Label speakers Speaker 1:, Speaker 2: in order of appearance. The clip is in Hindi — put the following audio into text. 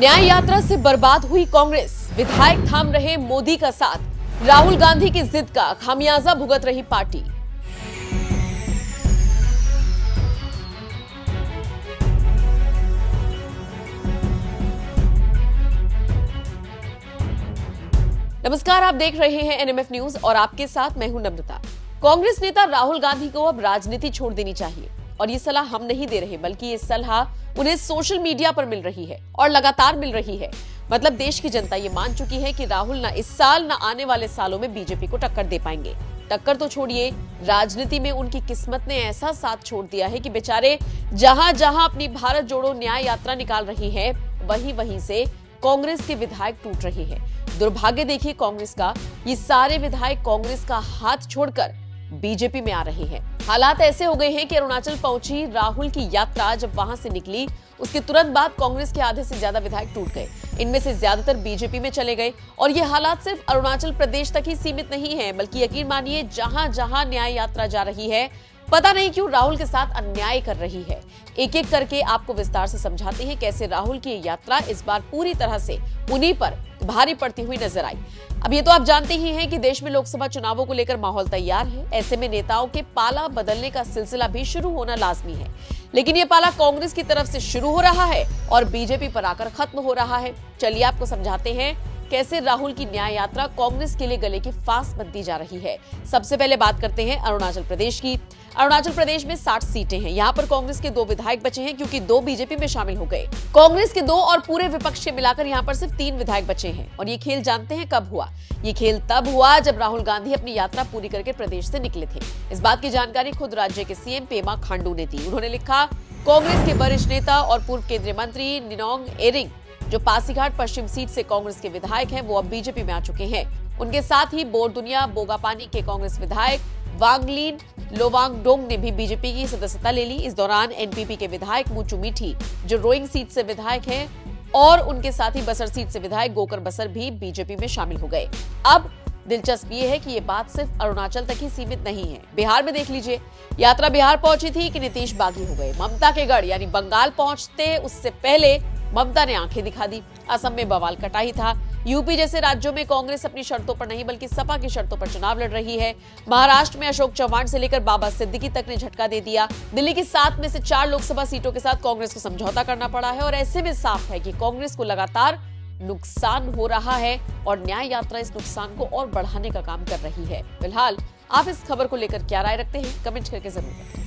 Speaker 1: न्याय यात्रा से बर्बाद हुई कांग्रेस, विधायक थाम रहे मोदी का साथ, राहुल गांधी की जिद का खामियाजा भुगत रही पार्टी। नमस्कार, आप देख रहे हैं एनएमएफ न्यूज और आपके साथ मैं हूं नम्रता। कांग्रेस नेता राहुल गांधी को अब राजनीति छोड़ देनी चाहिए और ये सलाह हम नहीं दे रहे, बल्कि ये सलाह उन्हें सोशल मीडिया पर मिल रही है और लगातार मिल रही है। मतलब देश की जनता ये मान चुकी है कि राहुल ना इस साल ना आने वाले सालों में बीजेपी को टक्कर दे पाएंगे। टक्कर तो छोड़िए, राजनीति में उनकी किस्मत ने ऐसा साथ छोड़ दिया है कि बेचारे जहां जहां अपनी भारत जोड़ो न्याय यात्रा निकाल रही है, वहीं से कांग्रेस के विधायक टूट रहे हैं। दुर्भाग्य देखिए कांग्रेस का, ये सारे विधायक कांग्रेस का हाथ छोड़कर बीजेपी में आ रहे हैं। हालात ऐसे हो गए हैं कि अरुणाचल पहुंची राहुल की यात्रा जब वहां से निकली, उसके तुरंत बाद कांग्रेस के आधे से ज्यादा विधायक टूट गए। इनमें से ज्यादातर बीजेपी में चले गए और ये हालात सिर्फ अरुणाचल प्रदेश तक ही सीमित नहीं है, बल्कि यकीन मानिए जहां जहां न्याय यात्रा जा रही है, पता नहीं क्यों राहुल के साथ अन्याय कर रही है। एक एक करके आपको विस्तार से समझाते हैं कैसे राहुल की यात्रा इस बार पूरी तरह से उन्हीं पर भारी पड़ती हुई नजर आई। अब ये तो आप जानते ही हैं कि देश में लोकसभा चुनावों को लेकर माहौल तैयार है। ऐसे में नेताओं के पाला बदलने का सिलसिला भी शुरू होना लाजमी है, लेकिन ये पाला कांग्रेस की तरफ से शुरू हो रहा है और बीजेपी पर आकर खत्म हो रहा है। चलिए आपको समझाते हैं कैसे राहुल की न्याय यात्रा कांग्रेस के लिए गले की फांस बनती जा रही है। सबसे पहले बात करते हैं अरुणाचल प्रदेश की। अरुणाचल प्रदेश में 60 सीटें हैं। यहाँ पर कांग्रेस के 2 विधायक बचे हैं क्योंकि 2 बीजेपी में शामिल हो गए। कांग्रेस के 2 और पूरे विपक्ष के मिलाकर यहाँ पर सिर्फ 3 विधायक बचे हैं। और ये खेल जानते हैं कब हुआ? ये खेल तब हुआ जब राहुल गांधी अपनी यात्रा पूरी करके प्रदेश से निकले थे। इस बात की जानकारी खुद राज्य के सीएम पेमा खांडू ने दी। उन्होंने लिखा, कांग्रेस के वरिष्ठ नेता और पूर्व केंद्रीय मंत्री निनोंग एरिंग, जो पासीघाट पश्चिम सीट से कांग्रेस के विधायक हैं, वो अब बीजेपी में आ चुके हैं। उनके साथ ही बोरदुनिया बोगापानी के कांग्रेस विधायक वांगलीन लोवांगडोंग ने भी बीजेपी की सदस्यता ले ली। इस दौरान एनपीपी के विधायक मुचू मिठी, जो रोइंग सीट से विधायक हैं, और उनके साथ ही बसर सीट से विधायक गोकर बसर भी बीजेपी में शामिल हो गए। अब दिलचस्प ये है कि ये बात सिर्फ अरुणाचल तक ही सीमित नहीं है। बिहार में देख लीजिए, यात्रा बिहार पहुंची थी कि नीतीश बागी हो गए। ममता के गढ़ यानी बंगाल पहुंचते उससे पहले ममता ने आंखें दिखा दी। असम में बवाल कटा ही था। यूपी जैसे राज्यों में कांग्रेस अपनी शर्तों पर नहीं बल्कि सपा की शर्तों पर चुनाव लड़ रही है। महाराष्ट्र में अशोक चव्हाण से लेकर बाबा सिद्दीकी तक ने झटका दे दिया। दिल्ली की 7 में से 4 लोकसभा सीटों के साथ कांग्रेस को समझौता करना पड़ा है और ऐसे में साफ है कि कांग्रेस को लगातार नुकसान हो रहा है और न्याय यात्रा इस नुकसान को और बढ़ाने का काम कर रही है। फिलहाल आप इस खबर को लेकर क्या राय रखते हैं, कमेंट करके जरूर बताएं।